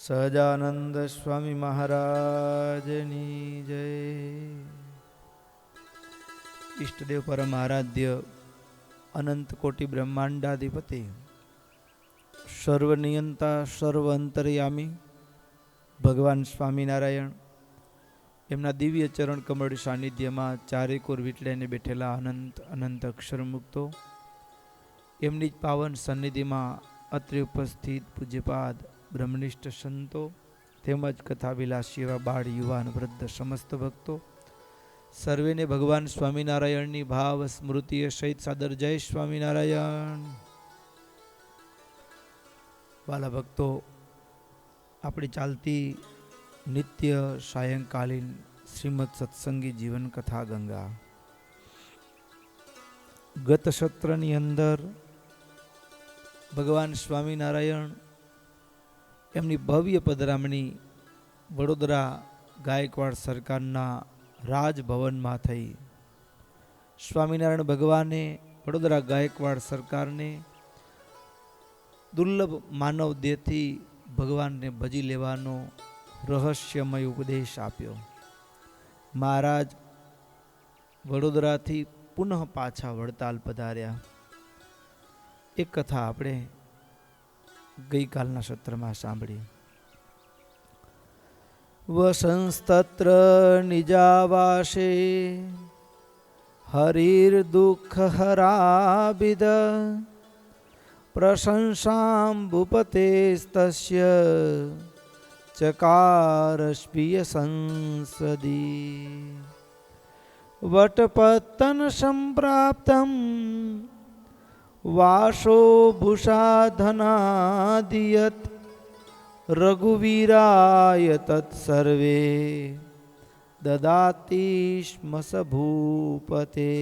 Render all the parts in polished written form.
સહજાનંદ સ્વામી મહારાજની જય. ઈષ્ટદેવ પરમ આરાધ્ય અનંત કોટી બ્રહ્માંડાધિપતિ સર્વનિયંતા સર્વ અંતર્યામી ભગવાન સ્વામિનારાયણ એમના દિવ્ય ચરણ કમળ સાનિધ્યમાં ચારેકોર વીટલાઈને બેઠેલા અનંત અનંત અક્ષર મુક્તો, એમની જ પાવન સન્નિધિમાં અત્રે ઉપસ્થિત પૂજ્યપાદ બ્રહ્મનિષ્ઠ સંતો તેમજ કથાવિલાસી એવા બાળ યુવાન વૃદ્ધ સમસ્ત ભક્તો સર્વેને ભગવાન સ્વામિનારાયણની ભાવ સ્મૃતિએ સહિત સાદર જય સ્વામિનારાયણ. વાલા ભક્તો, આપણી ચાલતી નિત્ય સાયંકાલીન શ્રીમદ સત્સંગી જીવન કથા ગંગા ગત સત્રની અંદર ભગવાન સ્વામિનારાયણ એમની ભવ્ય પધરામણી વડોદરા ગાયકવાડ સરકારના રાજભવનમાં થઈ. સ્વામિનારાયણ ભગવાને વડોદરા ગાયકવાડ સરકારને દુર્લભ માનવ દેહથી ભગવાનને ભજી લેવાનો રહસ્યમય ઉપદેશ આપ્યો. મહારાજ વડોદરાથી પુનઃ પાછા વડતાલ પધાર્યા. એક કથા આપણે ગઈકાલના સત્રમાં સાંભળી. વસંસ્તત્ર નિજાવાસે હરિર દુઃખ હરાબિદ પ્રશંસામ ભૂપતેસ્તસ્ય ચકારસ્પિય સંસદી વટપત્તન સંપ્રાપ્તમ વાસો ભૂષાધનાદિયત રઘુવીરાય તત્સર્વે દદાતિસ્મ સભૂપતે.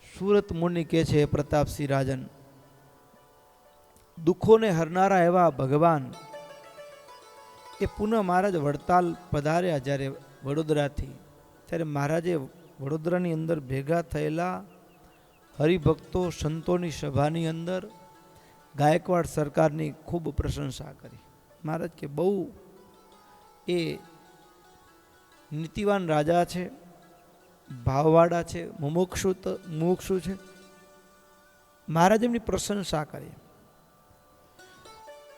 સુરત મુનિ કે છે, પ્રતાપસિંહ રાજન, દુઃખોને હરનારા એવા ભગવાન એ પુનઃ મહારાજ વડતાલ પધાર્યા. જ્યારે વડોદરાથી, ત્યારે મહારાજે વડોદરાની અંદર ભેગા થયેલા હરિભક્તો સંતોની સભાની અંદર ગાયકવાડ સરકારની ખૂબ પ્રશંસા કરી. મહારાજ કે બહુ એ નીતિવાન રાજા છે, ભાવવાળા છે, મુમુક્ષુ છે. મહારાજ એમની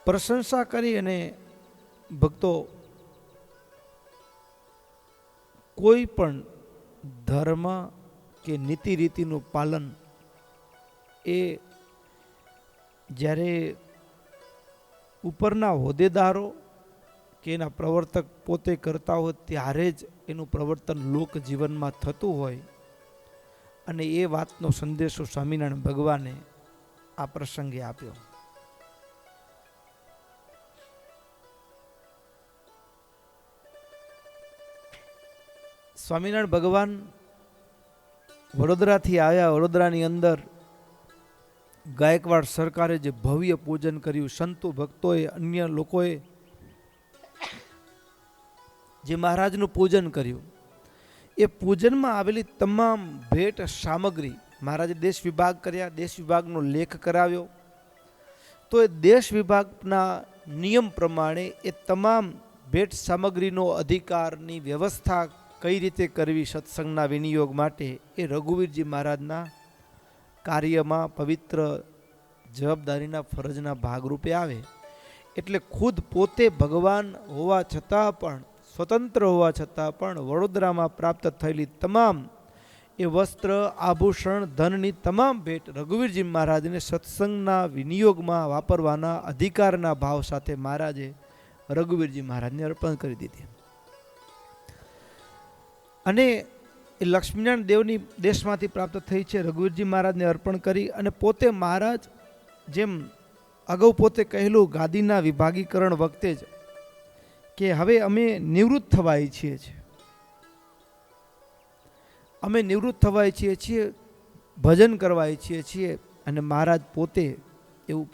પ્રશંસા કરી અને ભક્તો કોઈ પણ ધર્મ કે નીતિ રીતિનું પાલન એ જ્યારે ઉપરના હોદ્દેદારો કે એના પ્રવર્તક પોતે કરતા હોય ત્યારે જ એનું પ્રવર્તન લોક જીવનમાં થતું હોય. અને એ વાતનો સંદેશો સ્વામિનારાયણ ભગવાને આ પ્રસંગે આપ્યો. સ્વામિનારાયણ ભગવાન વડોદરાથી આવ્યા. વડોદરાની અંદર ગાયકવાડ સરકારે જે ભવ્ય પૂજન કર્યું, સંતો ભક્તોએ અન્ય લોકોએ જે મહારાજનું પૂજન કર્યું, એ પૂજનમાં આવેલી તમામ ભેટ સામગ્રી મહારાજે દેશ વિભાગ કર્યા, દેશ વિભાગનો લેખ કરાવ્યો. તો એ દેશ વિભાગના નિયમ પ્રમાણે એ તમામ ભેટ સામગ્રીનો અધિકારની વ્યવસ્થા કઈ રીતે કરવી સત્સંગના વિનિયોગ માટે, એ રઘુવીરજી મહારાજના કાર્યમાં પવિત્ર જવાબદારીના ફરજના ભાગરૂપે આવે. એટલે ખુદ પોતે ભગવાન હોવા છતાં પણ, સ્વતંત્ર હોવા છતાં પણ વડોદરામાં પ્રાપ્ત થયેલી તમામ એ વસ્ત્ર, આભૂષણ, ધનની તમામ ભેટ રઘુવીરજી મહારાજને સત્સંગના વિનિયોગમાં વાપરવાના અધિકારના ભાવ સાથે મહારાજે રઘુવીરજી મહારાજને અર્પણ કરી દીધી. અને એ લક્ષ્મીનારાયણ દેવની દેશમાંથી પ્રાપ્ત થઈ છે, રઘુવીરજી મહારાજને અર્પણ કરી. અને પોતે મહારાજ જેમ અગાઉ પોતે કહેલું ગાદીના વિભાગીકરણ વખતે જ કે હવે અમે નિવૃત્ત થવા ઈચ્છીએ છીએ, ભજન કરવા ઈચ્છીએ છીએ. અને મહારાજ પોતે એવું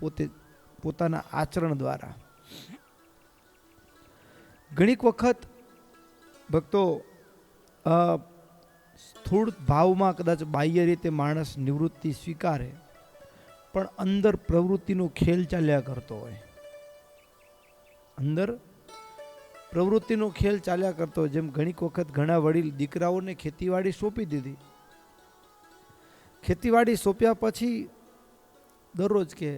પોતાના આચરણ દ્વારા ઘણીક વખત ભક્તો સ્થૂળ ભાવમાં કદાચ બાહ્ય રીતે માણસ નિવૃત્તિ સ્વીકારે, પણ અંદર પ્રવૃત્તિનો ખેલ ચાલ્યા કરતો હોય. અંદર પ્રવૃત્તિનો ખેલ ચાલ્યા કરતો. જેમ ઘણી વખત ઘણા વડીલ દીકરાઓને ખેતીવાડી સોંપી દીધી. ખેતીવાડી સોંપ્યા પછી દરરોજ કે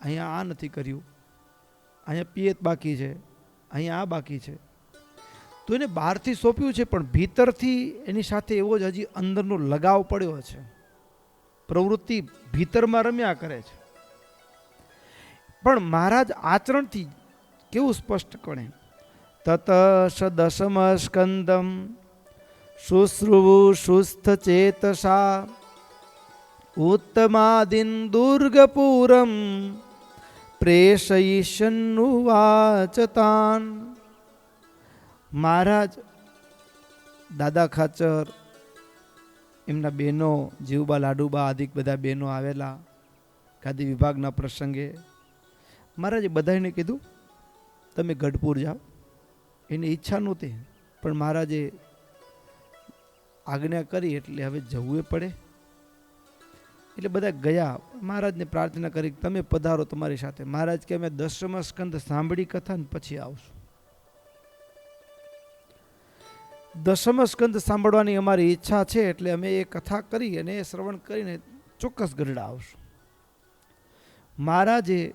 અહીંયા આ નથી કર્યું, અહીંયા પિયત બાકી છે, અહીંયા આ બાકી છે. તો એને બહારથી સોંપ્યું છે, પણ ભીતરથી એની સાથે એવો જ હજી અંદરનો લગાવ પડ્યો છે. પ્રવૃત્તિ ભીતરમાં રમ્યા કરે છે. પણ મહારાજ આચરણથી કેવું સ્પષ્ટ કરે, તત દશમ સ્કંદમ શુશ્રુવુ શુસ્થ ચેતસા ઉત્તમાદિન દુર્ગપુરમ પ્રેષયિષ્યન્નુવાચતાન. મહારાજ દાદા ખાચર, એમના બહેનો જીવબા લાડુબા આદિ બધા બહેનો આવેલા ગાદી વિભાગના પ્રસંગે. મહારાજે બધાને કીધું તમે ગઢપુર જાઓ. એની ઈચ્છા નહોતી, પણ મહારાજે આજ્ઞા કરી એટલે હવે જવું પડે. એટલે બધા ગયા. મહારાજને પ્રાર્થના કરી તમે પધારો તમારી સાથે. મહારાજ કે અમે દશમ સ્કંદ સાંભળી કથા ને પછી આવશું. દશમ સ્કંદ સાંભળવાની અમારી ઈચ્છા છે, એટલે અમે એ કથા કરી અને એ શ્રવણ કરીને ચોક્કસ ગરડા આવશું. મહારાજે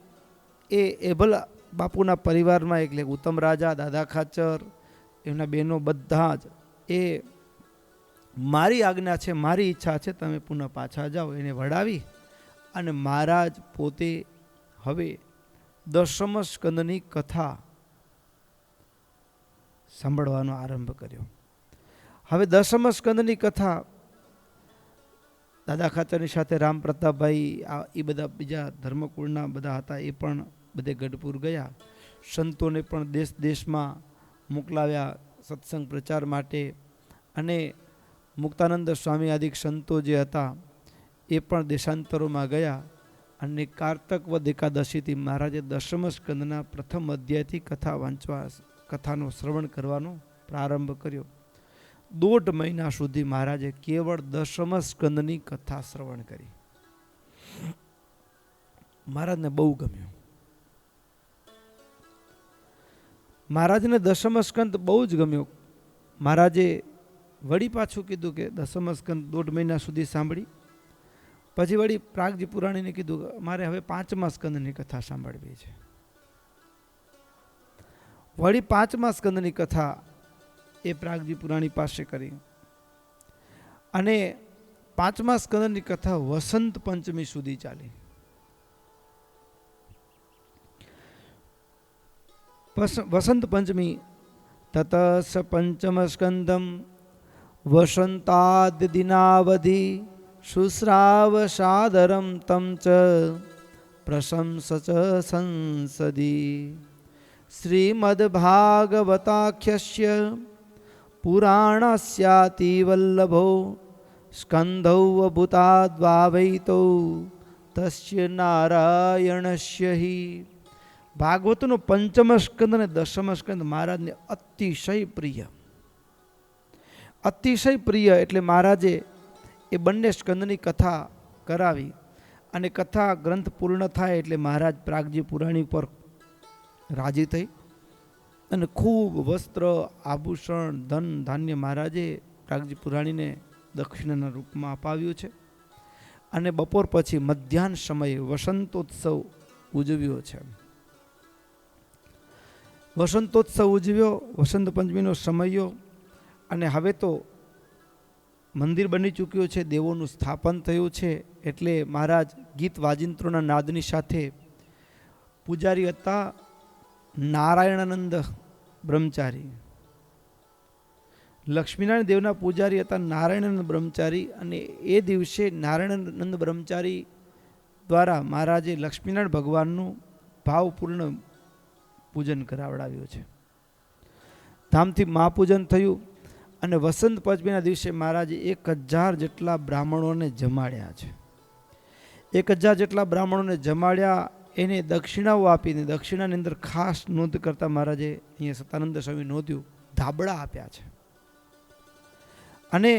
એ એભલ બાપુના પરિવારમાં એટલે ઉત્તમ રાજા, દાદા ખાચર, એમના બહેનો બધા જ એ મારી આજ્ઞા છે, મારી ઈચ્છા છે, તમે પુનઃ પાછા જાઓ એને વડાવી અને મહારાજ પોતે હવે દશમ સ્કંદની કથા સાંભળવાનો આરંભ કર્યો. હવે દશમ સ્કંદની કથા દાદા ખાચરની સાથે રામ પ્રતાપભાઈ એ બધા બીજા ધર્મકુળના બધા હતા, એ પણ બધે ગઢપુર ગયા. સંતોને પણ દેશ દેશમાં મોકલાવ્યા સત્સંગ પ્રચાર માટે. અને મુક્તાનંદ સ્વામી આદિ સંતો જે હતા એ પણ દેશાંતરોમાં ગયા. અને કારતક વદ એકાદશીથી મહારાજે દશમ સ્કંદના પ્રથમ અધ્યાયથી કથા વાંચવા, કથાનો શ્રવણ કરવાનો પ્રારંભ કર્યો. 1.5 મહિના સુધી મહારાજે કેવળ દશમ સ્કંદની કથા શ્રવણ કરી. મહારાજને બહુ ગમ્યું. મહારાજને દશમ સ્કંદ બહુ જ ગમ્યો. મહારાજે વળી પાછું કીધું કે દશમ સ્કંદ 1.5 મહિના સુધી સાંભળી. પછી વળી પ્રાગજી પુરાણીને કીધું મારે હવે 5મા સ્કંદની કથા સાંભળવી છે. વળી 5મા સ્કંદની કથા એ પ્રાગજી પુરાણી પાસે કરી. અને 5મા સ્કંદની કથા વસંત પંચમી સુધી ચાલી. વસંત પંચમી તત સ પંચમ સ્કંદમ વસંતાદ દિનાવધિ શુશ્રાવ સાદરમ તમ ચ પ્રશંસ ચ સંસદી શ્રીમદ ભાગવતાખ્યસ્ય પુરાણસ્યાતિ વલ્લભો સ્કંધૌ ભૂતાદ્વાવૈતો તસ્ય નારાયણસ્ય હિ. ભાગવતનો 5મ સ્કંદ અને 10મ સ્કંદ મહારાજને અતિશય પ્રિય. અતિશય પ્રિય એટલે મહારાજે એ બંને સ્કંદની કથા કરાવી. અને કથા ગ્રંથ પૂર્ણ થાય એટલે મહારાજ પ્રાગજી પુરાણી પર રાજી થઈ અને ખૂબ વસ્ત્ર, આભૂષણ, ધન ધાન્ય મહારાજે પ્રાગજી પુરાણીને દક્ષિણાના રૂપમાં અપાવ્યું છે. અને બપોર પછી મધ્યાહન સમયે વસંતોત્સવ ઉજવ્યો છે. વસંતોત્સવ ઉજવ્યો, વસંત પંચમીનો સમયો. અને હવે તો મંદિર બની ચૂક્યું છે, દેવોનું સ્થાપન થયું છે. એટલે મહારાજ ગીત વાજિંત્રોના નાદની સાથે પૂજારી હતા નારાયણાનંદ બ્રહ્મચારી. લક્ષ્મીનારાયણ દેવના પૂજારી હતા નારાયણાનંદ બ્રહ્મચારી. અને એ દિવસે નારાયણાનંદ બ્રહ્મચારી દ્વારા મહારાજે લક્ષ્મીનારાયણ ભગવાનનું ભાવપૂર્ણ પૂજન કરાવડાવ્યું છે. ધામથી મહાપૂજન થયું. અને વસંત પંચમીના દિવસે મહારાજે 1000 જેટલા બ્રાહ્મણોને જમાડ્યા છે. 1000 જેટલા બ્રાહ્મણોને જમાડ્યા. એને દક્ષિણાઓ આપીને દક્ષિણાની અંદર ખાસ નોંધ કરતા મહારાજે અહીંયા સતાનંદ સ્વામી નોંધ્યું, ધાબળા આપ્યા છે. અને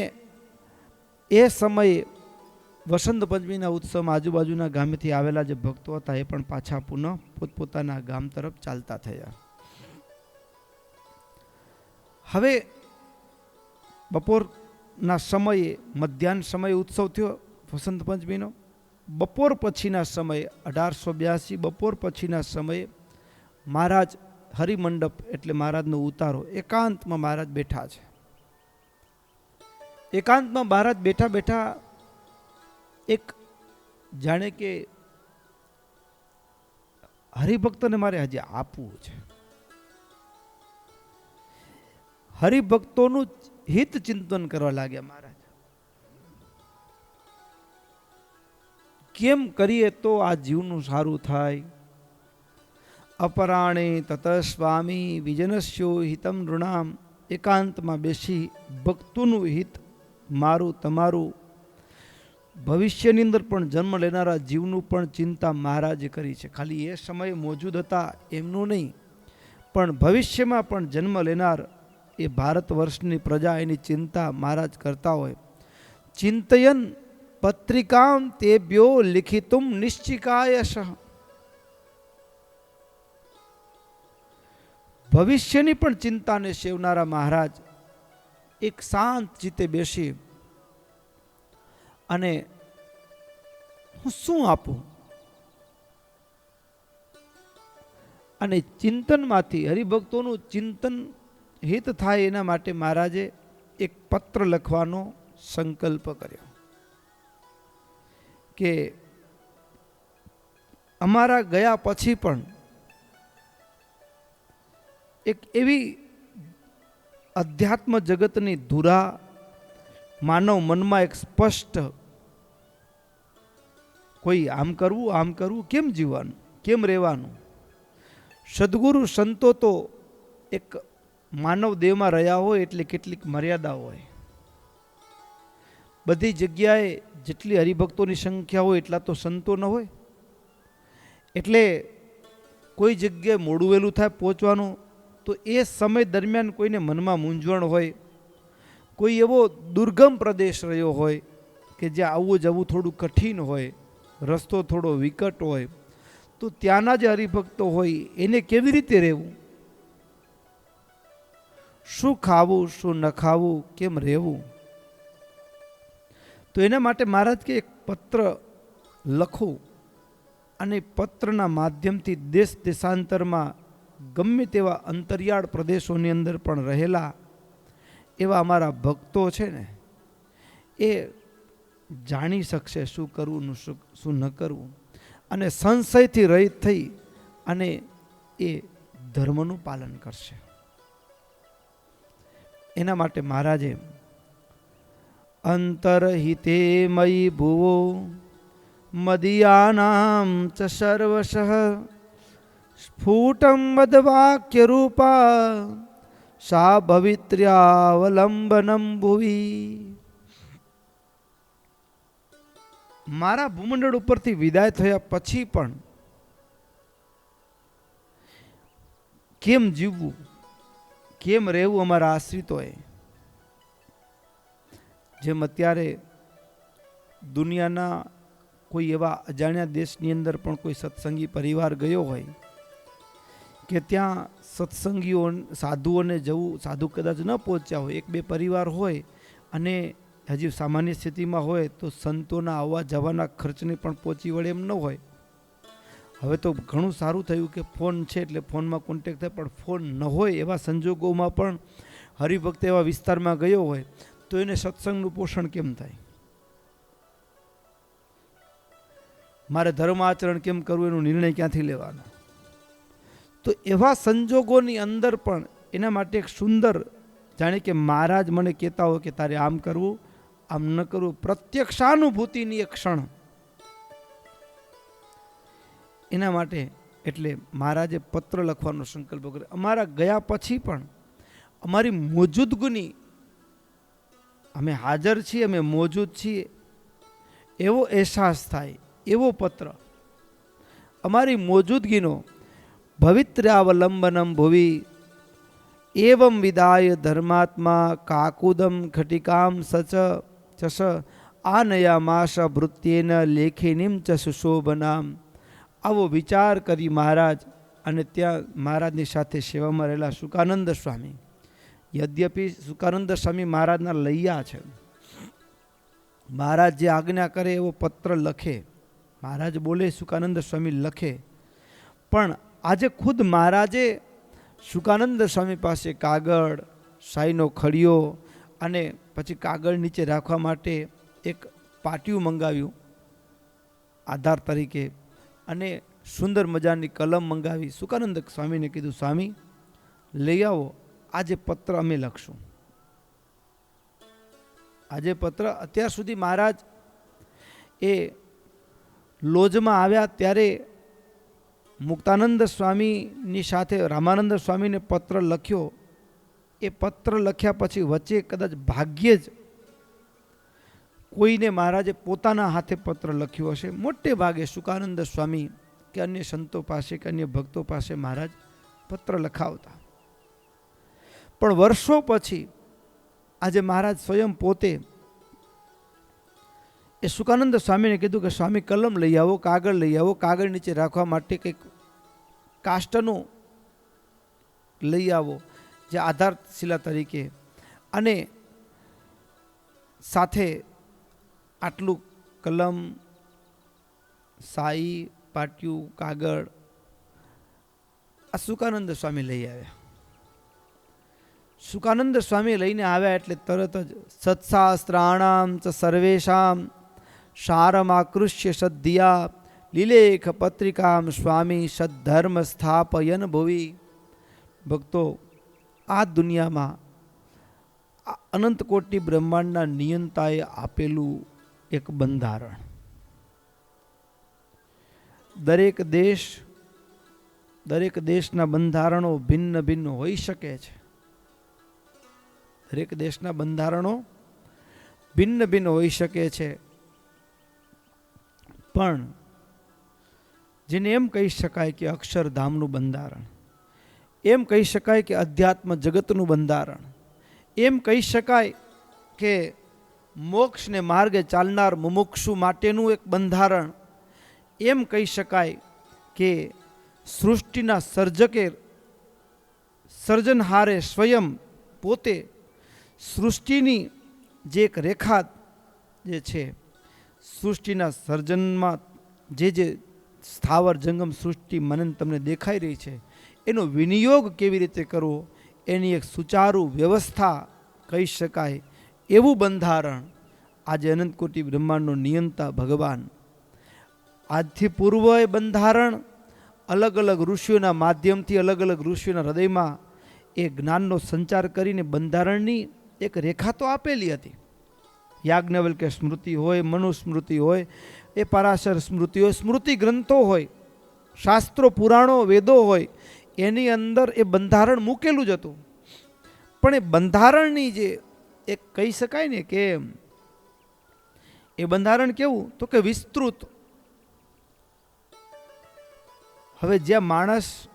એ સમયે વસંત પંચમીના ઉત્સવમાં આજુબાજુના ગામેથી આવેલા જે ભક્તો હતા એ પણ પાછા પુનઃ પોતપોતાના ગામ તરફ ચાલતા થયા. હવે બપોરના સમયે મધ્યાહન સમયે ઉત્સવ થયો વસંત પંચમીનો. બપોર પછીના સમયે 1882 બપોર પછીના સમયે મહારાજ હરિમંડપ એટલે મહારાજનો ઉતારો એકાંતમાં મહારાજ બેઠા છે. એકાંતમાં મહારાજ બેઠા બેઠા એક જાણે કે હરિભક્તોને મારે હજી આપવું છે. હરિભક્તોનું હિત ચિંતન કરવા લાગ્યા મહારાજ. કેમ કરીએ તો આ જીવનું સારું થાય. અપરાણે તત સ્વામી વિજનસ્યો હિતમ નૃણામ. એકાંતમાં બેસી ભક્તોનું હિત, મારું તમારું, ભવિષ્યની અંદર પણ જન્મ લેનારા જીવનું પણ ચિંતા મહારાજે કરી છે. ખાલી એ સમયે મોજૂદ હતા એમનું નહીં, પણ ભવિષ્યમાં પણ જન્મ લેનાર એ ભારત વર્ષની પ્રજા એની ચિંતા મહારાજ કરતા હોય. ચિંતયન પત્રિકામ તેભ્યો લિખિતુમ નિશ્ચિકાયશ. ભવિષ્યની પણ ચિંતાને સેવનારા મહારાજ એક શાંત ચિત્તે બેસી અને હું શું આપું, અને ચિંતનમાંથી હરિભક્તોનું ચિંતન હિત થાય એના માટે મહારાજે એક પત્ર લખવાનો સંકલ્પ કર્યો કે અમારા ગયા પછી પણ એક એવી અધ્યાત્મ જગતની ધુરા માનવ મનમાં એક સ્પષ્ટ, કોઈ આમ કરવું, કેમ જીવવાનું, કેમ રહેવાનું. સદગુરુ સંતો તો એક માનવ દેહમાં રહ્યા હોય એટલે કેટલીક મર્યાદા હોય. બધી જગ્યાએ જેટલી હરિભક્તોની સંખ્યા હોય એટલા તો સંતો ન હોય. એટલે કોઈ જગ્યાએ મોડું વહેલું થાય પહોંચવાનું તો એ સમય દરમિયાન કોઈને મનમાં મૂંઝવણ હોય, કોઈ એવો દુર્ગમ પ્રદેશ રહ્યો હોય કે જ્યાં આવવું જવું થોડું કઠિન હોય, રસ્તો થોડો વિકટ હોય, તો ત્યાંના જે હરિભક્તો હોય એને કેવી રીતે રહેવું, શું ખાવું, શું ન ખાવું, કેમ રહેવું. તો એના માટે મહારાજ કે એક પત્ર લખું અને પત્રના માધ્યમથી દેશ દેશાંતરમાં ગમે તેવા અંતરિયાળ પ્રદેશોની અંદર પણ રહેલા એવા અમારા ભક્તો છે ને એ જાણી શકશે શું કરવું, શું ન કરવું, અને સંશયથી રહિત થઈ અને એ ધર્મનું પાલન કરશે. એના માટે મહારાજે અંતરહિતે મયી ભુવો મદિયાનામ ચ સર્વશ સ્ફુટમ મદવાક્ય રૂપા સા ભવિત્ર્યાવલંબનમ ભુવી. મારા ભૂમંડળ ઉપરથી વિદાય થયા પછી પણ કેમ જીવવું, કેમ રહેવું અમારા આશ્રિતોએ. જેમ અત્યારે દુનિયાના કોઈ એવા અજાણ્યા દેશની અંદર પણ કોઈ સત્સંગી પરિવાર ગયો હોય કે ત્યાં સત્સંગીઓ સાધુઓને જવું, સાધુ કદાચ ન પહોંચ્યા હોય, એક બે પરિવાર હોય અને હજી સામાન્ય સ્થિતિમાં હોય તો સંતોના આવવા જવાના ખર્ચને પણ પહોંચી વળે એમ ન હોય. હવે તો ઘણું સારું થયું કે ફોન છે એટલે ફોનમાં કોન્ટેક્ટ થાય, પણ ફોન ન હોય એવા સંજોગોમાં પણ હરિભક્ત એવા વિસ્તારમાં ગયો હોય તો એને સત્સંગનું પોષણ કેમ થાય, મારે ધર્મ આચરણ કેમ કરવું એનો નિર્ણય ક્યાંથી લેવાનો. તો એવા સંજોગોની અંદર પણ એના માટે એક સુંદર, જાણે કે મહારાજ મને કહેતા હોય કે તારે આમ કરવું, આમ ન કરવું, પ્રત્યક્ષાનુભૂતિની એક ક્ષણ. એના માટે એટલે મહારાજે પત્ર લખવાનો સંકલ્પ કર્યો. અમારા ગયા પછી પણ અમારી મોજૂદગીની, અમે હાજર છીએ, અમે મોજૂદ છીએ એવો અહેસાસ થાય એવો પત્ર. અમારી મોજૂદગીનો ભવિત્ર્યાવલંબનમ ભુવી એવમ વિદાય ધર્માત્મા કાકુદમ ખટિકામ સચ ચસ આનયામાશ ભૃત્યેન લેખિનીમ ચ સુશોભનામ. આવો વિચાર કરી મહારાજ અને ત્યાં મહારાજની સાથે સેવામાં રહેલા સુકાનંદ સ્વામી યદ્યપિ સુકાનંદ સ્વામી મહારાજના લૈયા છે, મહારાજ જે આજ્ઞા કરે એવો પત્ર લખે, મહારાજ બોલે સુકાનંદ સ્વામી લખે, પણ આજે ખુદ મહારાજે સુકાનંદ સ્વામી પાસે કાગળ, શાહીનો ખડિયો અને પછી કાગળ નીચે રાખવા માટે એક પાટિયું મંગાવ્યું આધાર તરીકે, અને સુંદર મજાની કલમ મંગાવી. સુકાનંદ સ્વામીને કીધું, સ્વામી લઈ આવો, આજે પત્ર અમે લખશું. આજે પત્ર, અત્યાર સુધી મહારાજ એ લોજમાં આવ્યા ત્યારે મુક્તાનંદ સ્વામીની સાથે રામાનંદ સ્વામીને પત્ર લખ્યો. એ પત્ર લખ્યા પછી વચ્ચે કદાચ ભાગ્યે જ કોઈને મહારાજે પોતાના હાથે પત્ર લખ્યો હશે. મોટે ભાગે સુકાનંદ સ્વામી કે અન્ય સંતો પાસે કે અન્ય ભક્તો પાસે મહારાજ પત્ર લખાવતા. પણ વર્ષો પછી આજે મહારાજ સ્વયં પોતે એ સુકાનંદ સ્વામીને કીધું કે સ્વામી કલમ લઈ આવો, કાગળ લઈ આવો, કાગળ નીચે રાખવા માટે કંઈક કાષ્ટનું લઈ આવો જે આધારશિલા તરીકે, અને સાથે આટલું કલમ, શાહી, પાટિયું, કાગળ આ સુકાનંદ સ્વામી લઈ આવ્યા. સુકાનંદ સ્વામી લઈને આવ્યા એટલે તરત જ સત્શાસ્ત્રાણામ ચ સર્વેશામ સારમાકૃષ્ય સદ્ધિયા લીલેખ પત્રિકામ સ્વામી સદ્ધર્મ સ્થાપયન ભુવિ. ભક્તો, આ દુનિયામાં અનંત કોટી બ્રહ્માંડના નિયંતાએ આપેલું એક બંધારણ. દરેક દેશના બંધારણો ભિન્ન ભિન્ન હોઈ શકે છે. દરેક દેશના બંધારણો ભિન્ન ભિન્ન હોઈ શકે છે, પણ જેને એમ કહી શકાય કે અક્ષરધામનું બંધારણ, એમ કહી શકાય કે અધ્યાત્મ જગતનું બંધારણ, એમ કહી શકાય કે મોક્ષને માર્ગે ચાલનાર મુમુક્ષુ માટેનું એક બંધારણ, એમ કહી શકાય કે સૃષ્ટિના સર્જકે સર્જનહારે સ્વયં પોતે સૃષ્ટિની જે એક રેખા જે છે, સૃષ્ટિના સર્જનમાં જે સ્થાવર જંગમ સૃષ્ટિ મને તમને દેખાઈ રહી છે, એનો વિનિયોગ કેવી રીતે કરવો, એની એક સુચારુ વ્યવસ્થા કહી શકાય એવું બંધારણ આજે અનંતકોટી બ્રહ્માંડનો નિયંતા ભગવાન. આજથી પૂર્વ એ બંધારણ અલગ અલગ ઋષિઓના માધ્યમથી, અલગ અલગ ઋષિઓના હૃદયમાં એ જ્ઞાનનો સંચાર કરીને બંધારણની એક રેખા તો આપેલી હતી. યાજ્ઞવલ્ક્ય સ્મૃતિ હોય, મનુસ્મૃતિ હોય, એ પરાશર સ્મૃતિ હોય, સ્મૃતિ ગ્રંથો હોય, શાસ્ત્રો પુરાણો વેદો હોય, એની અંદર એ બંધારણ મૂકેલું જ હતું. પણ એ બંધારણની જે એક કહી શકાય ને કે એ બંધારણ કેવું, તો કે વિસ્તૃત. હવે જ્યાં માણસ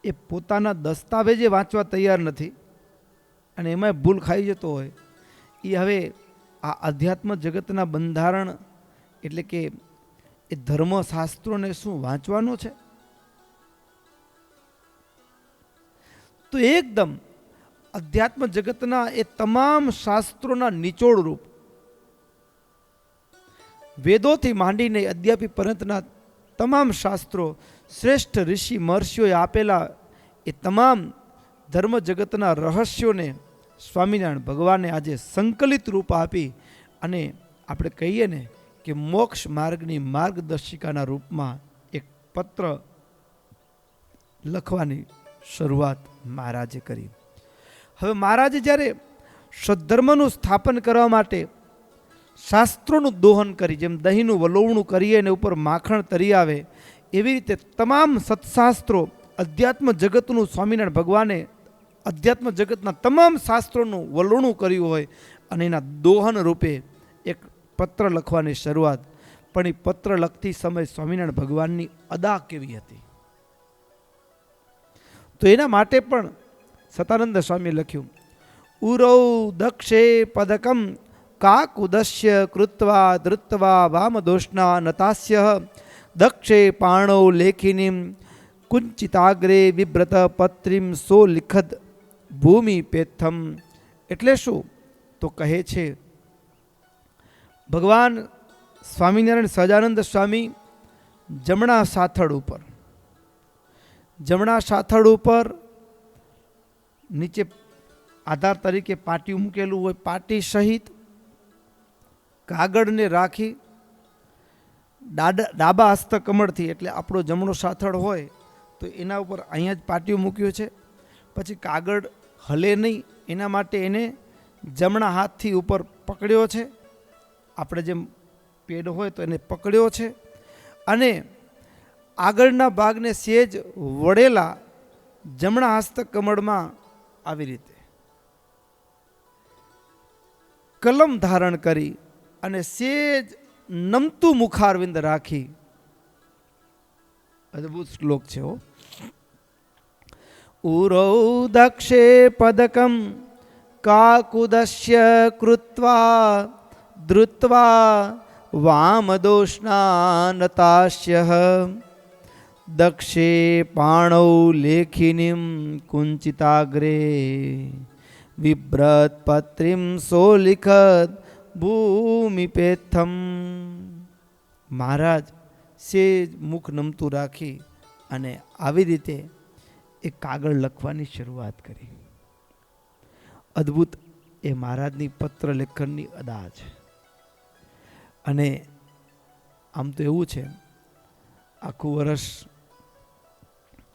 એ પોતાના દસ્તાવેજે વાંચવા તૈયાર નથી અને એમાં ભૂલ ખાઈ જતો હોય, એ હવે આ અધ્યાત્મ જગતના બંધારણ એટલે કે એ ધર્મશાસ્ત્રોને શું વાંચવાનો છે? તો એકદમ અધ્યાત્મ જગતના એ તમામ શાસ્ત્રોના નિચોડ રૂપ વેદોથી માંડીને અદ્યાપી પર્યંતના તમામ શાસ્ત્રો, શ્રેષ્ઠ ઋષિ મહર્ષિઓએ આપેલા એ તમામ ધર્મ જગતના રહસ્યોને સ્વામિનારાયણ ભગવાને આજે સંકલિત રૂપ આપી અને આપણે કહીએ ને કે મોક્ષ માર્ગની માર્ગદર્શિકાના રૂપમાં એક પત્ર લખવાની શરૂઆત મહારાજે કરી. હવે મહારાજે જ્યારે સદ્ધર્મનું સ્થાપન કરવા માટે શાસ્ત્રોનું દોહન કરી, જેમ દહીંનું વલોવણું કરીએ અને ઉપર માખણ તરી આવે, એવી રીતે તમામ સત્શાસ્ત્રો અધ્યાત્મ જગતનું સ્વામિનારાયણ ભગવાને અધ્યાત્મ જગતના તમામ શાસ્ત્રોનું વલોવણું કર્યું હોય અને એના દોહન રૂપે એક પત્ર લખવાની શરૂઆત. પણ એ પત્ર લખતી સમયે સ્વામિનારાયણ ભગવાનની અદા કેવી હતી, તો એના માટે પણ સતાનંદ સ્વામી લખ્યું, ઉરૌ દક્ષે પદકમ કાકુદસ્ય કૃત્વા ધૃત્વા વામદોષના નતાસ્ય દક્ષે પાણૌ લેખિનીમ કુંચિતાગ્રે વિબ્રત પત્રીમ સો લિખદ ભૂમિ પેથમ. એટલે શું? તો કહે છે ભગવાન સ્વામિનારાયણ સહજાનંદ સ્વામી જમણા સાથળ ઉપર નીચે આધાર તરીકે પાટિયું મૂકેલું હોય, પાટી સહિત કાગળને રાખી ડાબા હસ્ત કમળથી, એટલે આપણો જમણો સાથળ હોય તો એના ઉપર અહીંયા જ પાટિયું મૂક્યું છે. પછી કાગળ હલે નહીં એના માટે એને જમણા હાથથી ઉપર પકડ્યો છે, આપણે જેમ પેડ હોય તો એને પકડ્યો છે, અને આગળના ભાગને સેજ વળેલા જમણા હસ્ત કમળમાં આવી રીતે કલમ ધારણ કરી અને સેજ નમતું મુખારવિંદ રાખી. અદ્ભુત શ્લોક છે હો. ઉરૌ દક્ષે પદકમ કાકુદસ્ય કૃત્વા ધૃત્વા વામદોષ્ણા નતાસ્ય દક્ષે પાણૌ લેખિનીમ કુંચિતાગ્રે વિબ્રત પત્રીમ સોલિખત ભૂમિપેથમ. મહારાજ સેજ મુખ નમતું રાખી અને આવી રીતે એ કાગળ લખવાની શરૂઆત કરી. અદ્ભુત એ મહારાજની પત્ર લેખનની અદા છે. અને આમ તો એવું છે, આખું વર્ષ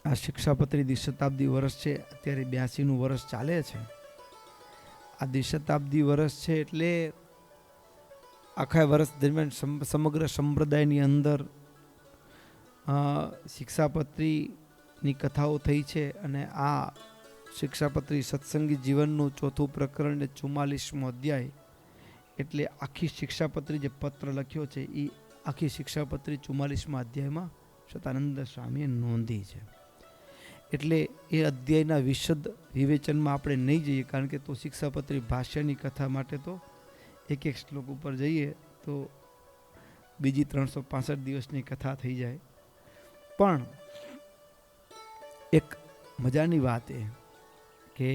આ શિક્ષાપત્રી દ્વિશતાબ્દી વર્ષ છે, અત્યારે 82નું વર્ષ ચાલે છે. આ દ્વિશતાબ્દી વર્ષ છે એટલે આખા વર્ષ દરમિયાન સમગ્ર સંપ્રદાયની અંદર શિક્ષાપત્રીની કથાઓ થઈ છે. અને આ શિક્ષાપત્રી સત્સંગી જીવનનું 4થું પ્રકરણ ને 44મો અધ્યાય, એટલે આખી શિક્ષાપત્રી જે પત્ર લખ્યો છે એ આખી શિક્ષાપત્રી 44મા અધ્યાયમાં સતાનંદ સ્વામીએ નોંધી છે. એટલે એ અધ્યાયના વિશદ વિવેચનમાં આપણે નહીં જઈએ, કારણ કે તો શિક્ષાપત્રી ભાષ્યની કથા માટે તો એક શ્લોક ઉપર જઈએ તો બીજી 365 દિવસની કથા થઈ જાય. પણ એક મજાની વાત એ કે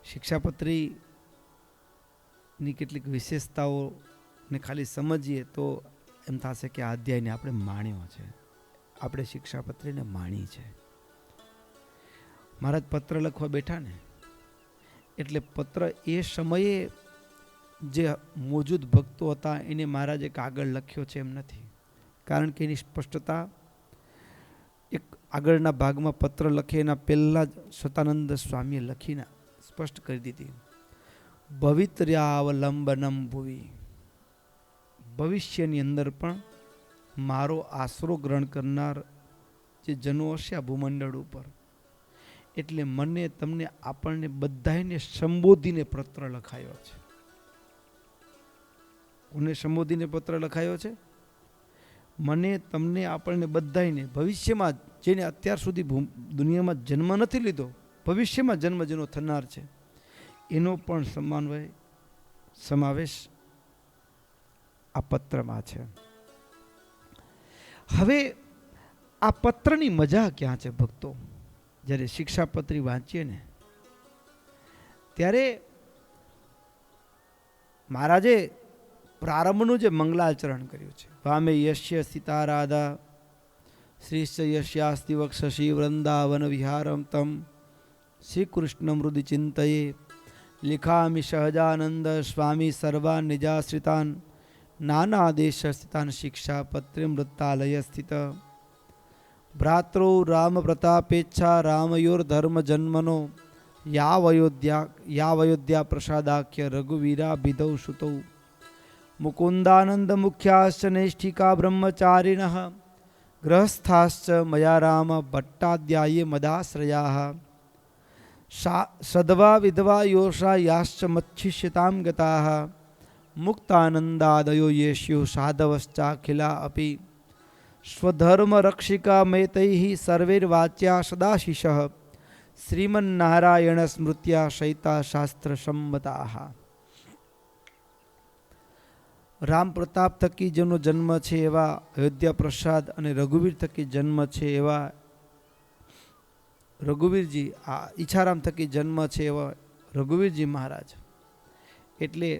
શિક્ષાપત્રીની કેટલીક વિશેષતાઓને ખાલી સમજીએ તો એમ થશે કે આ અધ્યાયને આપણે માણ્યો છે, આપણે શિક્ષાપત્રીને માણી છે. મહારાજ પત્ર લખવા બેઠા ને એટલે પત્ર એ સમયે જે મોજૂદ ભક્તો હતા એને મહારાજે કાગળ લખ્યો છે એમ નથી, કારણ કે એની સ્પષ્ટતા એક આગળના ભાગમાં પત્ર લખે એના પહેલાં જ સતાનંદ સ્વામીએ લખીને સ્પષ્ટ કરી દીધી. ભવિત્ર્યાવલંબનમ ભુવિ, ભવિષ્યની અંદર પણ મારો આશરો ગ્રહણ કરનાર જે જનો હશે આ ભૂમંડળ ઉપર, એટલે મને તમને આપણને બધાને સંબોધીને પત્ર લખાયો છે. કોને સંબોધીને પત્ર લખાયો છે? મને તમને આપણને બધાને, ભવિષ્યમાં જેને અત્યાર સુધી દુનિયામાં જન્મ નથી લીધો, ભવિષ્યમાં જન્મ જેનો થનાર છે એનો પણ સમાવેશ આ પત્રમાં છે. હવે આ પત્રની મજા ક્યાં છે ભક્તો? જ્યારે શિક્ષાપત્રી વાંચીએ ને ત્યારે મહારાજે પ્રારંભનું જે મંગલાચરણ કર્યું છે, વામે યશ્ય સીતારાધા શ્રીશ્ચ યશ્યાસ્તિ વક્ષસી વૃંદાવન વિહારમ તમ શ્રી કૃષ્ણ મૃદિ ચિંતયે લિખામિ સહજાનંદ સ્વામી સર્વાન નિજાશ્રિતાન નાના દેશ સ્થિતાન શિક્ષાપત્રી મૃતાલય સ્થિત ભ્રાતૃ રામ પ્રતાપેચ્છા રામયોર ધર્મ જન્મનો યાવયોધ્યા પ્રસાદાખ્ય રઘુવીરા ભિદૌ સુતૌ મુકુંદાનંદ મુખ્યાશ્ચ નૈષ્ઠિકા બ્રહ્મચારિણઃ ગૃહસ્થાશ્ચ મયા રામ ભટ્ટાદ્યાયે મદાશ્રયાઃ સદવા વિધવા યોષા યાશ્ચ મચ્છિષ્યતામ ગતાઃ મુક્તાનંદાદયો યેષ્યો સાધવશ્ચાખિલા અપી સ્વધર્મ રક્ષિકા મૈતૈઃ સર્વૈર્વાચ્યા સદાશિષઃ શ્રીમન્નારાયણ સ્મૃત્યા શૈતા શાસ્ત્ર સંમતાઃ. રામ પ્રતાપ થકી જેનો જન્મ છે એવા અયોધ્યા પ્રસાદ અને રઘુવીર થકી જન્મ છે એવા રઘુવીરજી આ ઈચ્છારામ થકી જન્મ છે એવા રઘુવીરજી મહારાજ, એટલે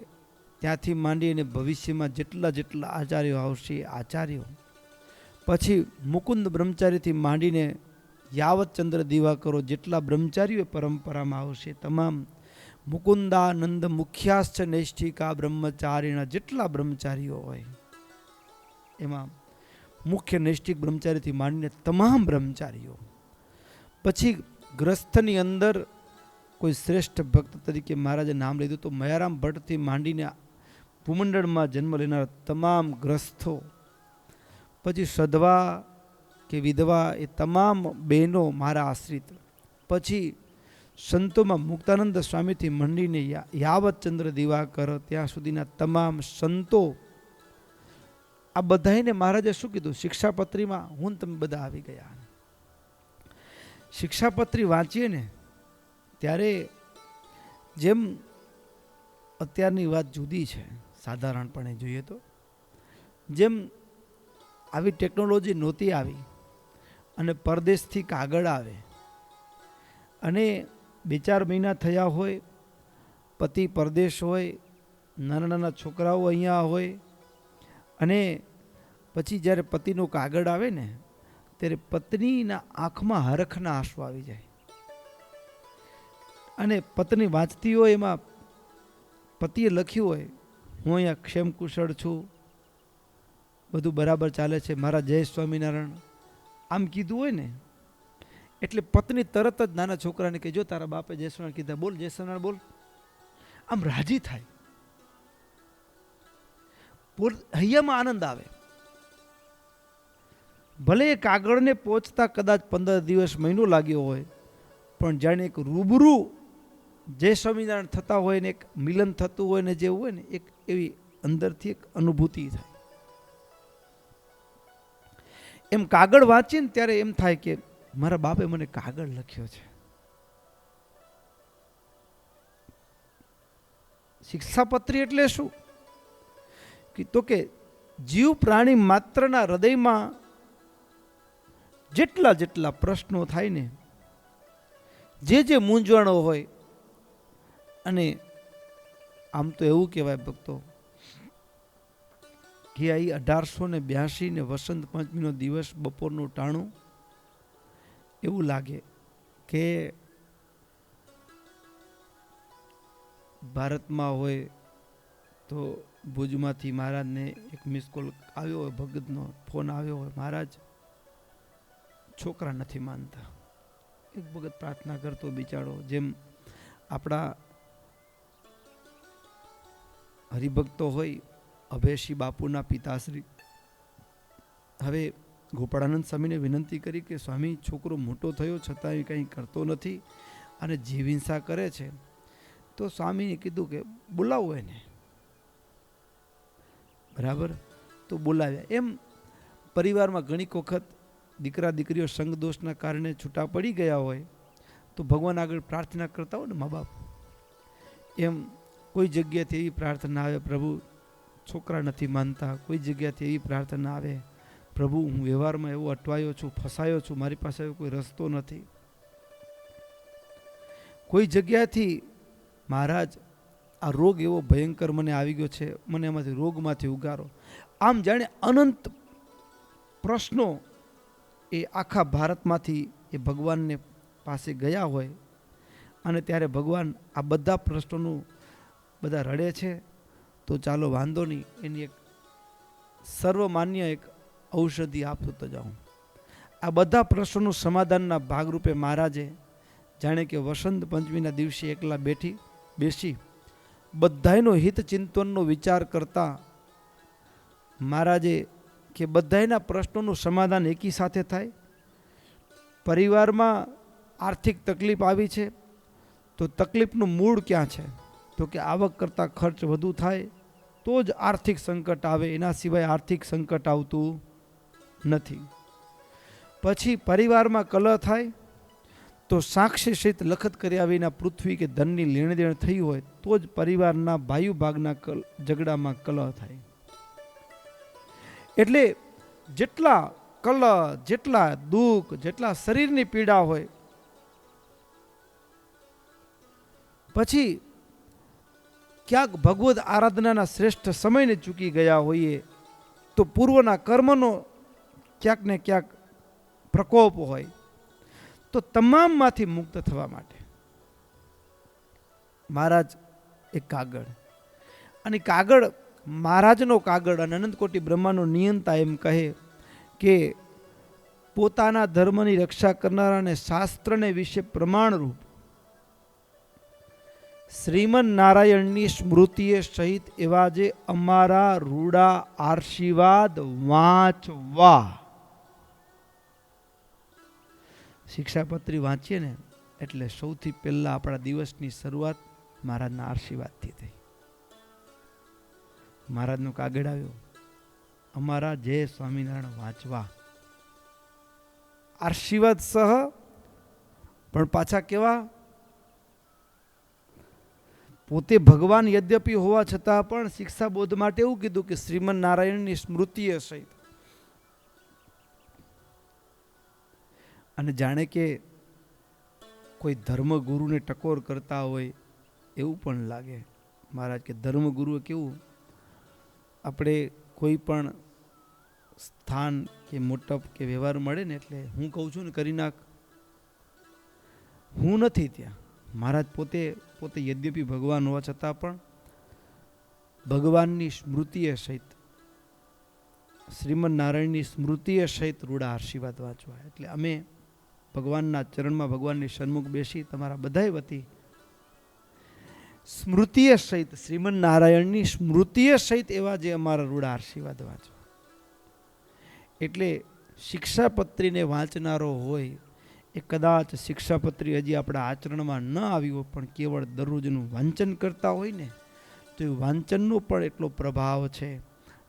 ત્યાંથી માંડી અને ભવિષ્યમાં જેટલા જેટલા આચાર્યો આવશે આચાર્યો, પછી મુકુંદ બ્રહ્મચારીથી માંડીને યાવતચંદ્ર દિવાકરો જેટલા બ્રહ્મચારીઓ પરંપરામાં આવશે તમામ મુકુંદાનંદ મુખ્યાશ્ચ નૈષ્ઠિકા બ્રહ્મચારીના જેટલા બ્રહ્મચારીઓ હોય એમાં મુખ્ય નૈષ્ઠિક બ્રહ્મચારીથી માંડીને તમામ બ્રહ્મચારીઓ, પછી ગ્રસ્થની અંદર કોઈ શ્રેષ્ઠ ભક્ત તરીકે મહારાજે નામ લીધું તો મયારામ ભટ્ટથી માંડીને ભૂમંડળમાં જન્મ લેનાર તમામ ગ્રસ્થો, પછી સધવા કે વિધવા એ તમામ બહેનો મારા આશ્રિત, પછી સંતોમાં મુક્તાનંદ સ્વામીથી મંડીને યાવતચંદ્ર દિવાકર ત્યાં સુધીના તમામ સંતો, આ બધાને મહારાજે શું કીધું શિક્ષાપત્રીમાં, હું તમે બધા આવી ગયા. શિક્ષાપત્રી વાંચીએ ને ત્યારે જેમ અત્યારની વાત જુદી છે સાધારણપણે જોઈએ તો, જેમ આવી ટેકનોલોજી નહોતી આવી અને પરદેશથી કાગળ આવે અને 2-4 મહિના થયા હોય, પતિ પરદેશ હોય, નાના નાના છોકરાઓ અહીંયા હોય, અને પછી જ્યારે પતિનું કાગળ આવે ને ત્યારે પત્નીના આંખમાં હરખના આંસુ આવી જાય અને પત્ની વાંચતી હોય એમાં પતિએ લખ્યું હોય હું અહીંયા ક્ષેમ કુશળ છું, બધું બરાબર ચાલે છે, મારા જય સ્વામિનારાયણ આમ કીધું હોય ને એટલે પત્ની તરત જ નાના છોકરાને કહે જો તારા બાપે જય સ્વામિનારાયણ કીધા, બોલ જય સ્વામિનારાયણ બોલ, આમ રાજી થાય, હૈયામાં આનંદ આવે. ભલે એ કાગળને પહોંચતા કદાચ 15 દિવસ મહિનો લાગ્યો હોય, પણ જાણે એક રૂબરૂ જય સ્વામિનારાયણ થતા હોય ને એક મિલન થતું હોય ને જેવું હોય ને એક એવી અંદરથી એક અનુભૂતિ થાય. એમ કાગળ વાંચીએ ને ત્યારે એમ થાય કે મારા બાપે મને કાગળ લખ્યો છે. શિક્ષાપત્રી એટલે શું તો કે જીવ પ્રાણી માત્રના હૃદયમાં જેટલા જેટલા પ્રશ્નો થાય ને, જે મૂંઝવણો હોય, અને આમ તો એવું કહેવાય ભક્તો કે આ 1882 ને વસંત પંચમીનો દિવસ બપોરનું ટાણું એવું લાગે કે ભારતમાં હોય તો ભુજમાંથી મહારાજને એક મિસ કોલ આવ્યો હોય, ભગતનો ફોન આવ્યો હોય, મહારાજ છોકરા નથી માનતા. એક ભગત પ્રાર્થના કરતો બિચારો, જેમ આપણા હરિભક્તો હોય અભયસિંહ બાપુના પિતાશ્રી, હવે ગોપાળાનંદ સ્વામીને વિનંતી કરી કે સ્વામી છોકરો મોટો થયો છતાં કંઈ કરતો નથી અને જીવ હિંસા કરે છે, તો સ્વામીએ કીધું કે બોલાવો એને. બરાબર, તો બોલાવ્યા. એમ પરિવારમાં ઘણી વખત દીકરા દીકરીઓ સંગ દોષના કારણે છૂટા પડી ગયા હોય તો ભગવાન આગળ પ્રાર્થના કરતા હોય ને મા બાપ, એમ કોઈ જગ્યાથી એવી પ્રાર્થના આવે પ્રભુ છોકરા નથી માનતા, કોઈ જગ્યાથી એવી પ્રાર્થના આવે પ્રભુ હું વ્યવહારમાં એવો અટવાયો છું, ફસાયો છું, મારી પાસે કોઈ રસ્તો નથી. કોઈ જગ્યાથી મહારાજ આ રોગ એવો ભયંકર મને આવી ગયો છે, મને એમાંથી રોગમાંથી ઉગારો. આમ જાણે અનંત પ્રશ્નો એ આખા ભારતમાંથી એ ભગવાનને પાસે ગયા હોય અને ત્યારે ભગવાન આ બધા પ્રશ્નોનું બધા રડે છે તો ચાલો વાંધો નહીં, એની એક સર્વમાન્ય એક ઔષધિ આપતો તો જાઉં. આ બધા પ્રશ્નોનું સમાધાનના ભાગરૂપે મહારાજે જાણે કે વસંત પંચમીના દિવસે એકલા બેસી બધાયનો હિત ચિંતનનો વિચાર કરતા મહારાજે કે બધાયના પ્રશ્નોનું સમાધાન એકી સાથે થાય. પરિવારમાં આર્થિક તકલીફ આવી છે તો તકલીફનું મૂળ ક્યાં છે તો કે આવક કરતાં ખર્ચ વધુ થાય તો જ આર્થિક સંકટ આવે, એના સિવાય આર્થિક સંકટ આવતું નથી. પછી પરિવારમાં કલહ થાય તો સાક્ષી સહિત લખત કર્યા વિના પૃથ્વી કે ધનની લેણદેણ થઈ હોય તો જ પરિવારના ભાઈ ભાગના ઝઘડામાં કલહ થાય. એટલે જેટલા કલહ, જેટલા દુઃખ, જેટલા શરીરની પીડા હોય પછી ક્યાંક ભગવદ આરાધનાના શ્રેષ્ઠ સમયને ચૂકી ગયા હોઈએ તો પૂર્વના કર્મનો ક્યાંક ને ક્યાંક પ્રકોપ હોય તો તમામમાંથી મુક્ત થવા માટે મહારાજ એક કાગળ, અને કાગળ મહારાજનો કાગળ અને અનંતકોટી બ્રહ્માનો નિયંતા એમ કહે કે પોતાના ધર્મની રક્ષા કરનારાને શાસ્ત્રને વિશે પ્રમાણરૂપ શ્રીમન નારાયણની સ્મૃતિએ સહિત એવા જે અમારા રૂડા આશીર્વાદ વાંચવા. શિક્ષાપત્રી વાંચીએ ને એટલે સૌથી પહેલા આપણા દિવસની શરૂઆત મહારાજના આશીર્વાદથી થઈ. મહારાજનો કાગળ આવ્યો, અમારા જય સ્વામિનારાયણ વાંચવા, આશીર્વાદ સહ, પણ પાછા કેવા? પોતે ભગવાન યદ્યપિ હોવા છતાં પણ શિક્ષા બોધ માટે એવું કીધું કે શ્રીમન નારાયણની સ્મૃતિએ સહિત. અને જાણે કે કોઈ ધર્મગુરુને ટકોર કરતા હોય એવું પણ લાગે. મહારાજ કે ધર્મગુરુએ કેવું, આપણે કોઈ પણ સ્થાન કે મોટપ કે વ્યવહાર મળે ને એટલે હું કહું છું ને કરી નાખ, હું નથી ત્યાં. મહારાજ પોતે યદ્યપિ ભગવાન હોવા છતાં પણ ભગવાનની સ્મૃતિએ સહિત, શ્રીમન નારાયણની સ્મૃતિએ સહિત રૂડા આશીર્વાદ વાંચવા. એટલે અમે ભગવાનના ચરણમાં ભગવાનની સન્મુખ બેસી તમારા બધાય વતી સ્મૃતિએ સહિત, શ્રીમન નારાયણની સ્મૃતિએ સહિત એવા જે અમારા રૂડા આશીર્વાદ વાંચવા. એટલે શિક્ષાપત્રીને વાંચનારો હોય એ કદાચ શિક્ષાપત્રી હજી આપણા આચરણમાં ન આવી હોય પણ કેવળ દરરોજનું વાંચન કરતા હોય ને તો એ વાંચનનો પણ એટલો પ્રભાવ છે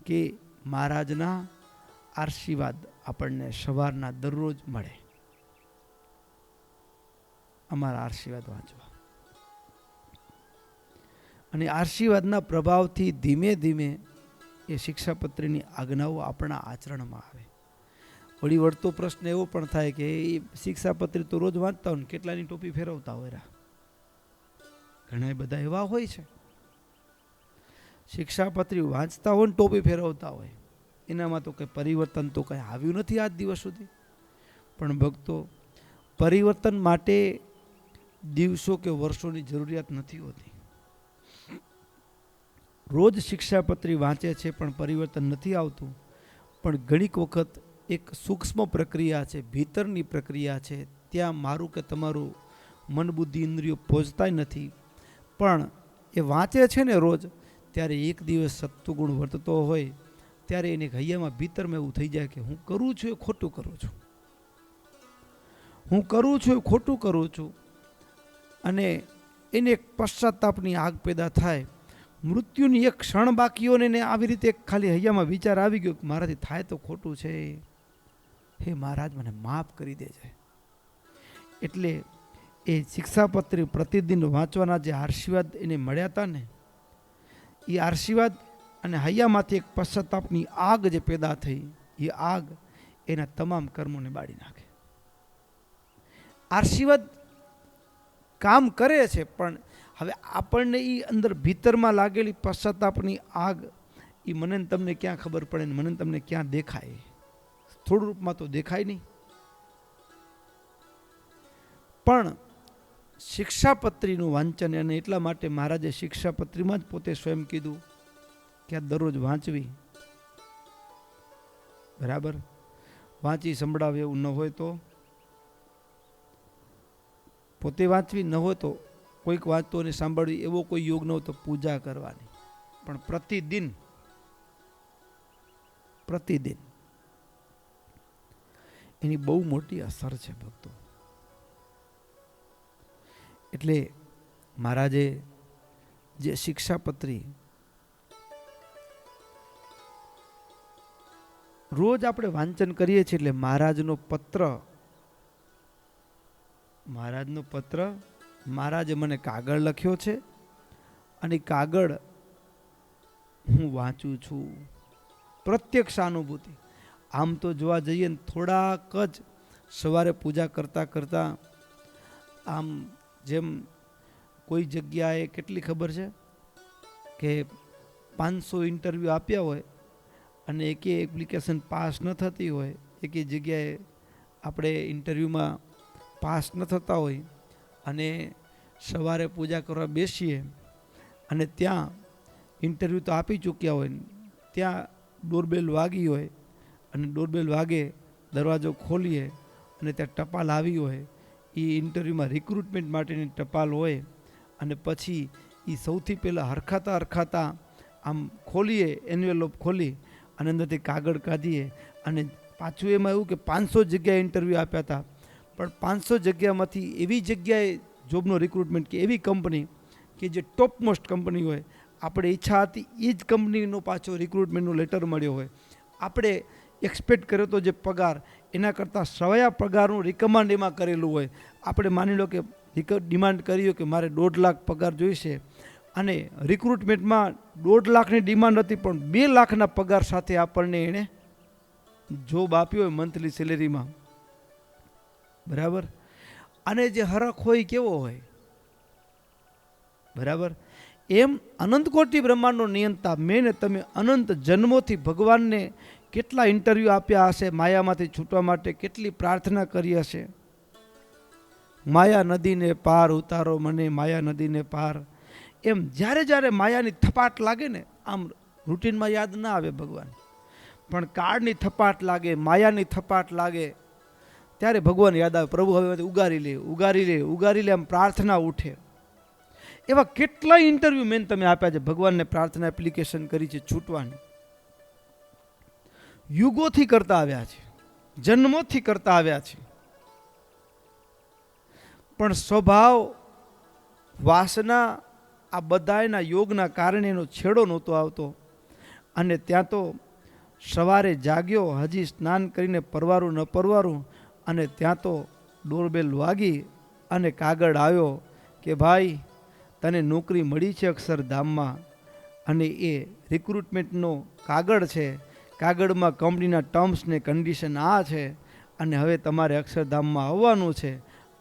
કે મહારાજના આશીર્વાદ આપણને સવારના દરરોજ મળે. અમારા આશીર્વાદ વાંચવા, અને આશીર્વાદના પ્રભાવથી ધીમે ધીમે એ શિક્ષાપત્રીની આજ્ઞાઓ આપણા આચરણમાં આવે. વળી વળતો પ્રશ્ન એવો પણ થાય કે એ શિક્ષાપત્રી તો રોજ વાંચતા હોય ને કેટલાની ટોપી ફેરવતા હોય. ઘણા બધા એવા હોય છે શિક્ષાપત્રી વાંચતા હોય ને ટોપી ફેરવતા હોય, એનામાં તો કંઈ પરિવર્તન તો કંઈ આવ્યું નથી આજ દિવસ સુધી. પણ ભક્તો, પરિવર્તન માટે દિવસો કે વર્ષોની જરૂરિયાત નથી હોતી. રોજ શિક્ષાપત્રી વાંચે છે પણ પરિવર્તન નથી આવતું. પણ ઘણીક વખત એક સૂક્ષ્મ પ્રક્રિયા છે, ભીતરની પ્રક્રિયા છે, ત્યાં મારું કે તમારું મન બુદ્ધિ ઇન્દ્રિયો પહોંચતા નથી. પણ એ વાંચે છે ને રોજ, ત્યારે એક દિવસ સત્વગુણ વર્તતો હોય ત્યારે એને હૈયામાં ભીતરમાં એવું થઈ જાય કે હું કરું છું એ ખોટું કરું છું, હું કરું છું એ ખોટું કરું છું. અને એને એક પશ્ચાતાપની આગ પેદા થાય. મૃત્યુની એક ક્ષણ બાકીઓને એને આવી રીતે ખાલી હૈયામાં વિચાર આવી ગયો કે મારાથી થાય તો ખોટું છે, હે મહારાજ મને માફ કરી દેજે. એટલે એ શિક્ષાપત્રી પ્રતિદિન વાંચવાના જે આશીર્વાદ એને મળ્યા હતા ને, એ આશીર્વાદ અને હૈયામાંથી એક પશ્ચાતાપની આગ જે પેદા થઈ, એ આગ એના તમામ કર્મોને બાળી નાખે. આશીર્વાદ કામ કરે છે, પણ હવે આપણને એ અંદર ભીતરમાં લાગેલી પશ્ચાતાપની આગ એ મને તમને ક્યાં ખબર પડે ને મને તમને ક્યાં દેખાય? સ્થૂળ રૂપમાં તો દેખાય નહીં. પણ શિક્ષાપત્રીનું વાંચન, અને એટલા માટે મહારાજે શિક્ષાપત્રીમાં જ પોતે સ્વયં કીધું કે આ દરરોજ વાંચવી. બરાબર, વાંચી સંભળાવે એવું ન હોય તો પોતે વાંચવી, ન હોય તો કોઈક વાંચતો અને સાંભળવી, એવો કોઈ યોગ ન હોય તો પૂજા કરવાની. પણ પ્રતિદિન એની બહુ મોટી અસર છે ભક્તો. એટલે મહારાજે જે શિક્ષાપત્રી રોજ આપણે વાંચન કરીએ છીએ, એટલે મહારાજનો પત્ર મહારાજે મને કાગળ લખ્યો છે, અને કાગળ હું વાંચું છું. પ્રત્યક્ષ અનુભૂતિ. આમ તો જોવા જઈએ ને થોડાક જ સવારે પૂજા કરતા કરતા આમ જેમ કોઈ જગ્યાએ કેટલી ખબર છે કે 500 ઇન્ટરવ્યૂ આપ્યા હોય અને એકે એપ્લિકેશન પાસ ન થતી હોય, એકે જગ્યાએ આપણે ઇન્ટરવ્યૂમાં પાસ ન થતા હોય અને સવારે પૂજા કરવા બેસીએ અને ત્યાં ઇન્ટરવ્યૂ તો આપી ચૂક્યા હોય, ત્યાં ડોરબેલ વાગી હોય અને ડોરબેલ વાગે દરવાજો ખોલીએ અને ત્યાં ટપાલ આવી હોય, એ ઇન્ટરવ્યૂમાં રિક્રુટમેન્ટ માટેની ટપાલ હોય અને પછી એ સૌથી પહેલાં હરખાતા આમ ખોલીએ, એન્વેલોપ ખોલી અને અંદરથી કાગળ કાઢીએ અને પાછું એમાં એવું કે 500 જગ્યાએ ઇન્ટરવ્યૂ આપ્યા હતા, પણ 500 જગ્યામાંથી એવી જગ્યાએ જોબનો રિક્રુટમેન્ટ કે એવી કંપની કે જે ટોપ મોસ્ટ કંપની હોય, આપણે ઈચ્છા હતી એ જ કંપનીનો પાછો રિક્રુટમેન્ટનો લેટર મળ્યો હોય, આપણે એક્સપેક્ટ કર્યો તો જે પગાર એના કરતાં સવાયા પગારનું રિકમાન્ડ એમાં કરેલું હોય. આપણે માની લો કે ડિમાન્ડ કરી કે મારે 1.5 લાખ પગાર જોઈશે અને રિક્રુટમેન્ટમાં 1.5 લાખની ડિમાન્ડ હતી પણ 2 લાખના પગાર સાથે આપણને એણે જોબ આપ્યો હોય મંથલી સેલેરીમાં, બરાબર. અને જે હરખ હોય કેવો હોય, બરાબર. એમ અનંતકોટી બ્રહ્માંડનો નિયંતા મેં ને તમે અનંત જન્મોથી ભગવાનને કેટલા ઇન્ટરવ્યૂ આપ્યા હશે, માયામાંથી છૂટવા માટે કેટલી પ્રાર્થના કરી હશે. માયા નદીને પાર ઉતારો મને, માયા નદીને પાર. એમ જ્યારે જ્યારે માયાની થપાટ લાગે ને, આમ રૂટીનમાં યાદ ના આવે ભગવાન, પણ કાળની થપાટ લાગે, માયાની થપાટ લાગે ત્યારે ભગવાન યાદ આવે. પ્રભુ હવે ઉગારી લે આમ પ્રાર્થના ઉઠે. એવા કેટલાય ઇન્ટરવ્યૂ મેં તમે આપ્યા છે, ભગવાનને પ્રાર્થના એપ્લિકેશન કરી છે છૂટવાની. યુગોથી કરતા આવ્યા છે, જન્મોથી કરતા આવ્યા છે, પણ સ્વભાવ વાસના આ બધાના યોગના કારણે એનો છેડો નહોતો આવતો. અને ત્યાં તો સવારે જાગ્યો, હજી સ્નાન કરીને પરવારું ન પરવારું, અને ત્યાં તો ડોરબેલ વાગી અને કાગળ આવ્યો કે ભાઈ તને નોકરી મળી છે અક્ષરધામમાં. અને એ રિક્રુટમેન્ટનો કાગળ છે, કાગળમાં કંપનીના ટર્મ્સ ને કન્ડિશન આ છે અને હવે તમારે અક્ષરધામમાં આવવાનું છે.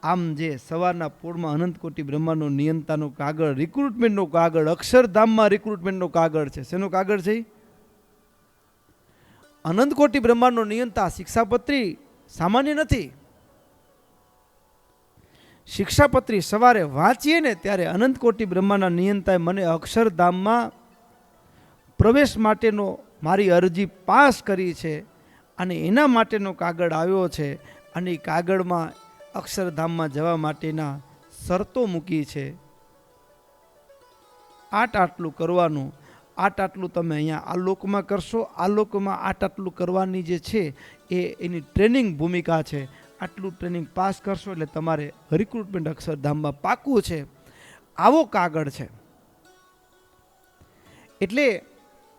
આમ જે સવારના પોળમાં અનંતકોટી બ્રહ્માંડનો નિયંતાનો કાગળ, રિક્રુટમેન્ટનો કાગળ, અક્ષરધામમાં રિક્રુટમેન્ટનો કાગળ છે. શેનો કાગળ છે? અનંતકોટી બ્રહ્માંડનો નિયંતા. શિક્ષાપત્રી સામાન્ય નથી. શિક્ષાપત્રી સવારે વાંચીએ ને ત્યારે અનંતકોટી બ્રહ્માંડના નિયંતાએ મને અક્ષરધામમાં પ્રવેશ માટેનો મારી અરજી પાસ કરી છે અને એના માટેનો કાગળ આવ્યો છે અને એ કાગળમાં અક્ષરધામમાં જવા માટેના શરતો મૂકી છે. આટલું કરવાનું, આટલું તમે અહીંયા આ લોકમાં કરશો, આ લોકમાં આટલું કરવાની જે છે એ એની ટ્રેનિંગ ભૂમિકા છે. આટલું ટ્રેનિંગ પાસ કરશો એટલે તમારે રિક્રુટમેન્ટ અક્ષરધામમાં પાકું છે. આવો કાગળ છે. એટલે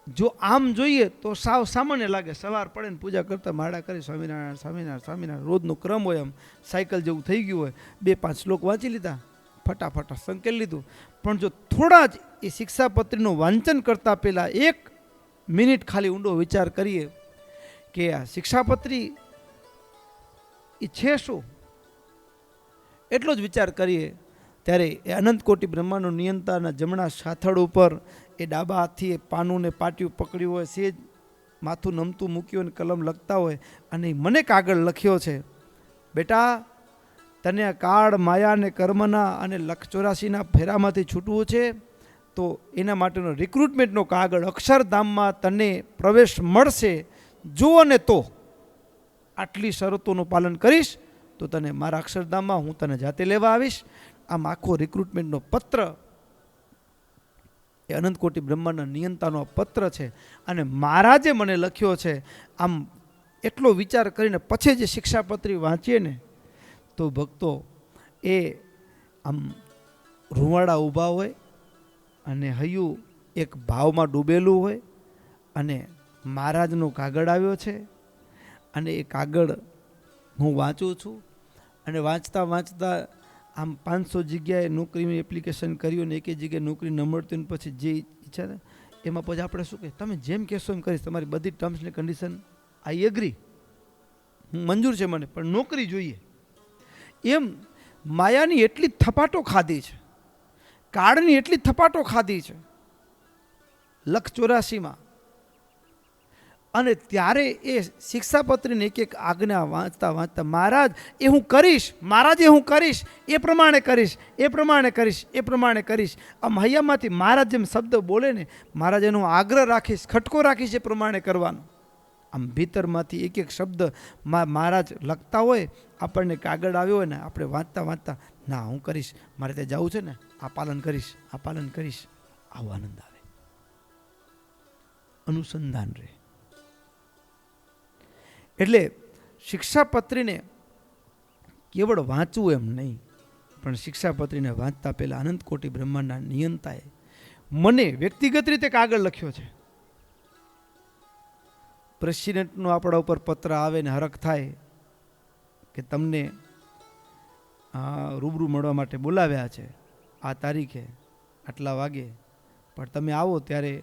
જો આમ જોઈએ તો સાવ સામાન્ય લાગે. સવાર પડે ને પૂજા કરતા માળા કરી સ્વામિનારાયણ સ્વામિનારાયણ સ્વામિનારાયણ રોજનો ક્રમ હોય, આમ સાયકલ જેવું થઈ ગયું હોય. 2-5 શ્લોક વાંચી લીધા, ફટાફટ સંકેલી લીધું. પણ જો થોડા જ એ શિક્ષાપત્રીનું વાંચન કરતા પહેલાં 1 મિનિટ ખાલી ઊંડો વિચાર કરીએ કે આ શિક્ષાપત્રી એ છે શું, એટલો જ વિચાર કરીએ ત્યારે એ અનંતકોટી બ્રહ્માંડનો નિયંતાના જમણા સાથળ ઉપર એ ડાબા હાથથી એ પાનું ને પાટિયું પકડ્યું હોય, સેજ માથું નમતું મૂક્યું અને કલમ લખતા હોય અને મને કાગળ લખ્યો છે, બેટા તને આ કાળ માયા અને કર્મના અને 184ના ફેરામાંથી છૂટવું છે તો એના માટેનો રિક્રુટમેન્ટનો કાગળ અક્ષરધામમાં તને પ્રવેશ મળશે. જો ને તો આટલી શરતોનું પાલન કરીશ તો તને મારા અક્ષરધામમાં હું તને જાતે લેવા આવીશ. આમ આખો રિક્રુટમેન્ટનો પત્ર એ અનંતકોટી બ્રહ્માંડના નિયંતાનો પત્ર છે અને મહારાજે મને લખ્યો છે. આમ એટલો વિચાર કરીને પછી જે શિક્ષાપત્રી વાંચીએ ને તો ભક્તો એ આમ રૂવાડા ઊભા હોય અને હૈયું એક ભાવમાં ડૂબેલું હોય અને મહારાજનો કાગળ આવ્યો છે અને એ કાગળ હું વાંચું છું અને વાંચતા વાંચતા આમ 500 જગ્યાએ નોકરીની એપ્લિકેશન કર્યું ને એક જગ્યાએ નોકરી ન મળતી પછી જે ઈચ્છા ને એમાં પછી આપણે શું કહે, તમે જેમ કહેશો એમ કરીશ, તમારી બધી ટર્મ્સ ને કન્ડિશન આઈ એગ્રી, મંજૂર છે મને, પણ નોકરી જોઈએ. એમ માયાની એટલી થપાટો ખાધી છે કાળની એટલી થપાટો ખાધી છે લખ 84માં, અને ત્યારે એ શિક્ષાપત્રીને એક એક આજ્ઞા વાંચતા વાંચતા મહારાજ એ હું કરીશ, મહારાજ એ હું કરીશ, એ પ્રમાણે કરીશ, એ પ્રમાણે કરીશ, એ પ્રમાણે કરીશ. આમ હૈયામાંથી મહારાજ જેમ શબ્દ બોલે ને, મહારાજ એનો આગ્રહ રાખીશ, ખટકો રાખીશ એ પ્રમાણે કરવાનો. આમ ભીતરમાંથી એક એક શબ્દ મહારાજ લખતા હોય, આપણને કાગળ આવ્યો હોય ને, આપણે વાંચતા વાંચતા ના હું કરીશ, મારે ત્યાં જવું છે ને, આ પાલન કરીશ, આ પાલન કરીશ, આવો આનંદ આવે, અનુસંધાન રહે. એટલે શિક્ષાપત્રીને કેવળ વાંચવું એમ નહીં, પણ શિક્ષાપત્રીને વાંચતા પહેલાં અનંતકોટી બ્રહ્માંડના નિયંતાએ મને વ્યક્તિગત રીતે કાગળ લખ્યો છે. પ્રેસિડેન્ટનો આપણા ઉપર પત્ર આવે ને હરખ થાય કે તમને રૂબરૂ મળવા માટે બોલાવ્યા છે આ તારીખે આટલા વાગે, પણ તમે આવો ત્યારે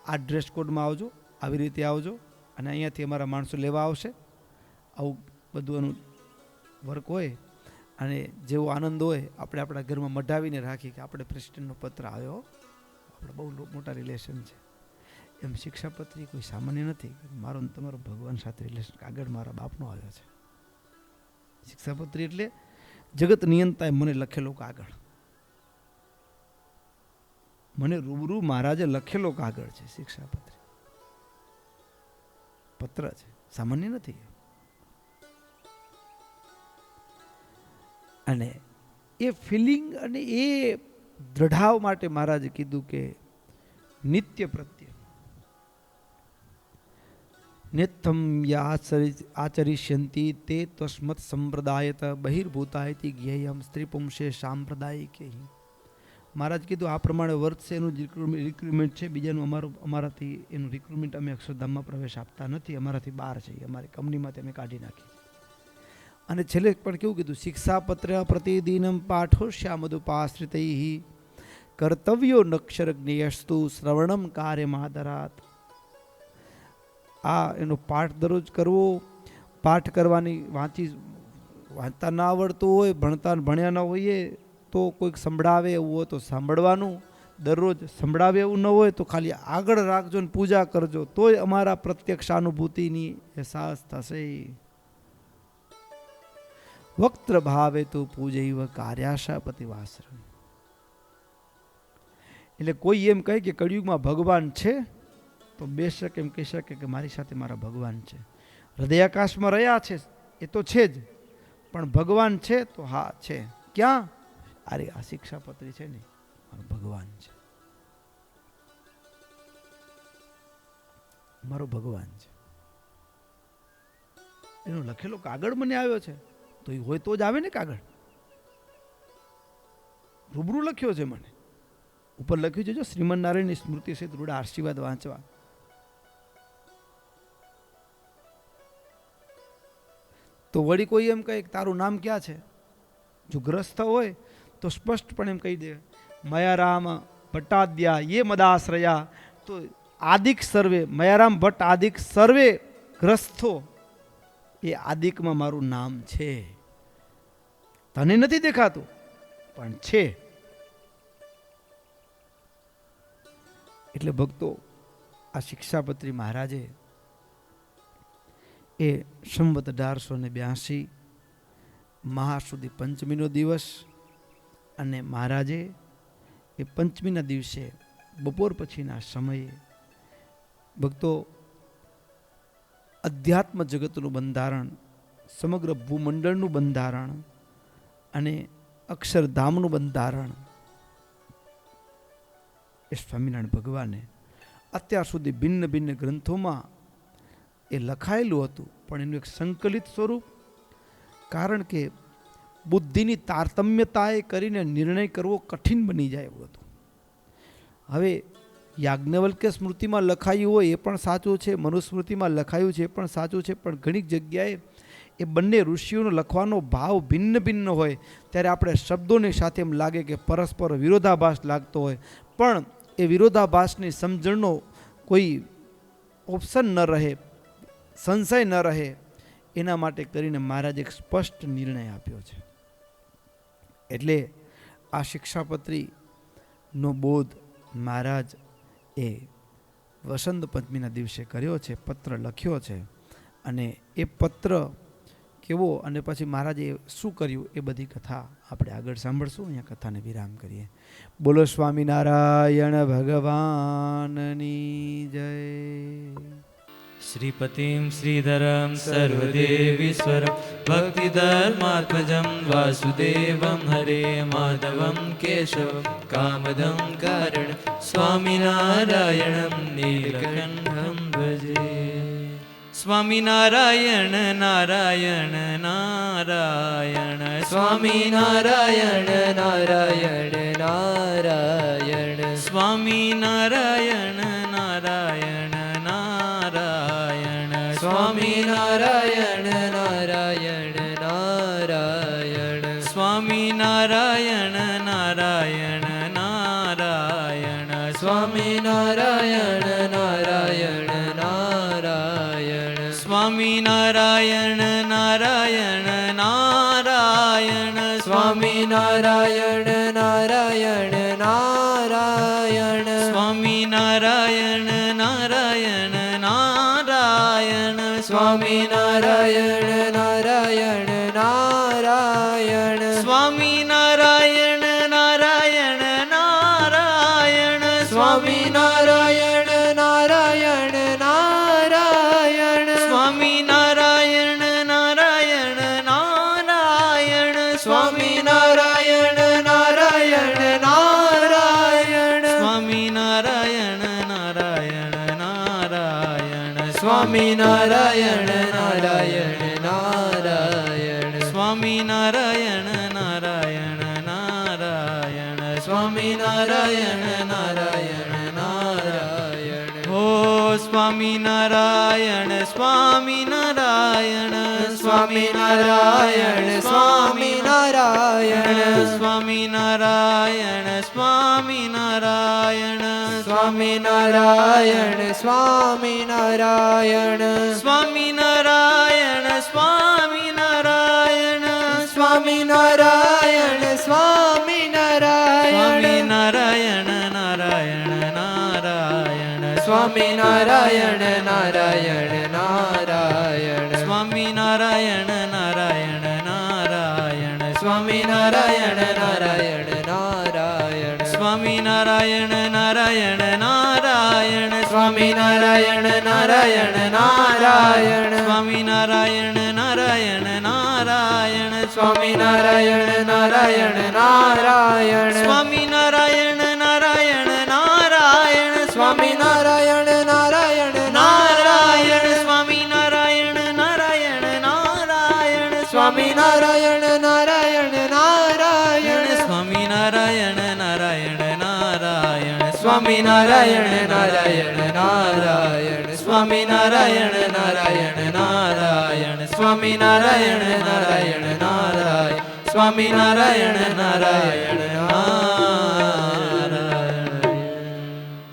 આ ડ્રેસ કોડમાં આવજો, આવી રીતે આવજો, અને અહીંયાથી અમારા માણસો લેવા આવશે. આવું બધું એનું વર્ક હોય, અને જેવો આનંદ હોય આપણે આપણા ઘરમાં મઢાવીને રાખી કે આપણે પ્રેસિડેન્ટનો પત્ર આવ્યો, આપણે બહુ મોટા રિલેશન છે. એમ શિક્ષાપત્રી કોઈ સામાન્ય નથી. મારો ને તમારો ભગવાન સાથે રિલેશન કાગળ મારા બાપનો આવ્યો છે. શિક્ષાપત્રી એટલે જગત નિયંતાએ મને લખેલો કાગળ, મને રૂબરૂ મહારાજે લખેલો કાગળ છે. શિક્ષાપત્રી પત્ર છે, સામાન્ય નથી. અને એ ફિલિંગ અને એ દ્રઢાવ માટે મહારાજે કીધું કે નિત્ય પ્રત્યે નેત્થમ આચરિષ્યંતિ તે તસ્મત સંપ્રદાયત બહિર્ભૂતાયતિ જ્ઞેયમ સ્ત્રી પુંસે સાંપ્રદાયિક. મહારાજ કીધું આ પ્રમાણે વર્તશે, એનું રિક્રુટમેન્ટ છે. બીજાનું અમારાથી એનું રિક્રુટમેન્ટ અમે અક્ષરધામમાં પ્રવેશ આપતા નથી, અમારાથી બહાર છે, અમારી કંપનીમાંથી અમે કાઢી નાખી. અને છેલ્લે પણ કેવું કીધું, શિક્ષાપત્ર પ્રતિદિનમ પાઠોશ્યામદુપાશ્રિતૈ કર્તવ્યો નક્ષર જ્ઞેયસ્તુ શ્રવણમ કાર્યમાદરાત. આ એનો પાઠ દરરોજ કરવો, પાઠ કરવાની વાંચતા ના આવડતું હોય, ભણ્યા ન હોઈએ તો કોઈક સંભળાવે એવું હોય તો સાંભળવાનું, દરરોજ સંભળાવે એવું ન હોય તો ખાલી આગળ રાખજો ને પૂજા કરજો, તોય અમારા પ્રત્યક્ષાનુભૂતિની અહેસાસ થશે. વક્ત્ર ભાવે તો પૂજૈવ કાર્યાશા પતિવાસરણ. એટલે કોઈ એમ કહે કે કળિયુગમાં ભગવાન છે તો બેશક એમ કહી શકે કે મારી સાથે મારા ભગવાન છે. હૃદયાકાશમાં રહ્યા છે એ તો છે જ, પણ ભગવાન છે તો હા છે. ક્યાં? અરે આ શિક્ષાપત્રી છે ને, મારો ભગવાન છે, મારો ભગવાન છે. એનો લખેલો કાગળ મને આવ્યો છે તો એ હોય તો જ આવે ને કાગળ. રૂબરૂ લખ્યો છે મને, ઉપર લખ્યું છે જો શ્રીમન નારાયણની સ્મૃતિ સહિત રૂડા આશીર્વાદ વાંચવા. તો વળી કોઈ એમ કહે તારું નામ ક્યાં છે, જો ગ્રસ્ત હોય તો સ્પષ્ટપણે એમ કહી દે મયારામ ભટ્ટાદ્યા યે મદાશ્રયા. તો આદિક સર્વે, મયારામ ભટ્ટ આદિક સર્વે ગ્રસ્થો, એ આદિકમાં મારું નામ છે. તને નથી દેખાતું પણ છે. એટલે ભક્તો, આ શિક્ષાપત્રી મહારાજે એ સંવત 1882 મહાસુદી પંચમીનો દિવસ, અને મહારાજે એ પંચમીના દિવસે બપોર પછીના સમયે ભક્તો અધ્યાત્મ જગતનું બંધારણ, સમગ્ર ભૂમંડળનું બંધારણ અને અક્ષરધામનું બંધારણ એ સ્વામિનારાયણ ભગવાને અત્યાર સુધી ભિન્ન ભિન્ન ગ્રંથોમાં એ લખાયેલું હતું, પણ એનું એક સંકલિત સ્વરૂપ. કારણ કે બુદ્ધિની તારતમ્યતાએ કરીને નિર્ણય કરવો કઠિન બની જાય એવું હતું. હવે યાજ્ઞવલ્ક્ય સ્મૃતિમાં લખાયું હોય એ પણ સાચું છે, મનુસ્મૃતિમાં લખાયું છે એ પણ સાચું છે, પણ ઘણી જગ્યાએ એ બંને ઋષિઓનો લખવાનો ભાવ ભિન્ન ભિન્ન હોય ત્યારે આપણે શબ્દોની સાથે એમ લાગે કે પરસ્પર વિરોધાભાસ લાગતો હોય, પણ એ વિરોધાભાસની સમજણનો કોઈ ઓપ્શન ન રહે, સંશય ન રહે, એના માટે કરીને મહારાજે એક સ્પષ્ટ નિર્ણય આપ્યો છે. એટલે આ શિક્ષાપત્રી નો બોધ મહારાજ એ વસંત પંચમીના દિવસે કર્યો છે, પત્ર લખ્યો છે. અને એ પત્ર કેવો અને પછી મહારાજે શું કર્યું એ બધી કથા આપણે આગળ સાંભળશું. અહીંયા કથાને વિરામ કરીએ. બોલો સ્વામિનારાયણ ભગવાનની જય. શ્રીપતિમ શ્રીધરમ સર્વદેવીશ્વરમ ભક્તિધર્માત્મજં વાસુદેવમ હરે માધવમ કેશવમ કામદં કારણ સ્વામિનારાયણમ નીલકંઠમ ભજે. સ્વામિનારાયણ નારાયણ નારાયણ સ્વામિનારાયણ નારાયણ નારાયણ સ્વામિનારાયણ નારાયણ નારાયણ સ્વામિનારાયણ નારાયણ નારાયણ સ્વામિનારાયણ નારાયણ નારાયણ સ્વામિનારાયણ નારાયણ નારાયણ સ્વામિનારાયણ નારાયણ નારાયણ સ્વામિનારાયણ નારાયણ નારાયણ સ્વામિનારાયણ નારાયણ નારાયણ સ્વામિનારાયણ નારાયણ નારાયણ સ્વામિનારાયણ નારાયણ નારાયણ સ્વામિનારાયણ નારાયણ નારાયણ સ્વામિનારાયણ નારાયણ નારાયણ સ્વામિનારાયણ નારાયણ નારાયણ સ્વામિનારાયણ નારાયણ નારાયણ સ્વામિનારાયણ નારાયણ નારાયણ સ્વામિનારાયણ નારાયણ નારાયણ સ્વામિનારાયણ નારાયણ નારાયણ. હો સ્વામિનારાયણ સ્વામિનારાયણ સ્વામિનારાયણ સ્વામિનારાયણ સ્વામિનારાયણ સ્વામિનારાયણ સ્વામિનારાયણ સ્વામિનારાયણ સ્વામિનારાયણ સ્વામિનારાયણ સ્વામિનારાયણ સ્વામિનારાયણ નારાયણ નારાયણ નારાયણ સ્વામિનારાયણ નારાયણ નારાયણ સ્વામિનારાયણ નારાયણ નારાયણ સ્વામિનારાયણ નારાયણ નારાયણ સ્વામિનારાયણ નારાયણ નારાયણ સ્વામિનારાયણ નારાયણ નારાયણ સ્વામિનારાયણ નારાયણ નારાયણ સ્વામિનારાયણ નારાયણ નારાયણ સ્વામિનારાયણ નારાયણ નારાયણ સ્વામિનારાયણ નારાયણ નારાયણ સ્વામિનારાયણ નારાયણ નારાયણ સ્વામિનારાયણ નારાયણ નારાયણ સ્વામિનારાયણ નારાયણ નારાયણ સ્વામિનારાયણ નારાયણ નારાયણ સ્વામિનારાયણ નારાયણ નારાયણ સ્વામિનારાયણ નારાયણ નારાયણ સ્વામિનારાયણ નારાયણ નારાયણ.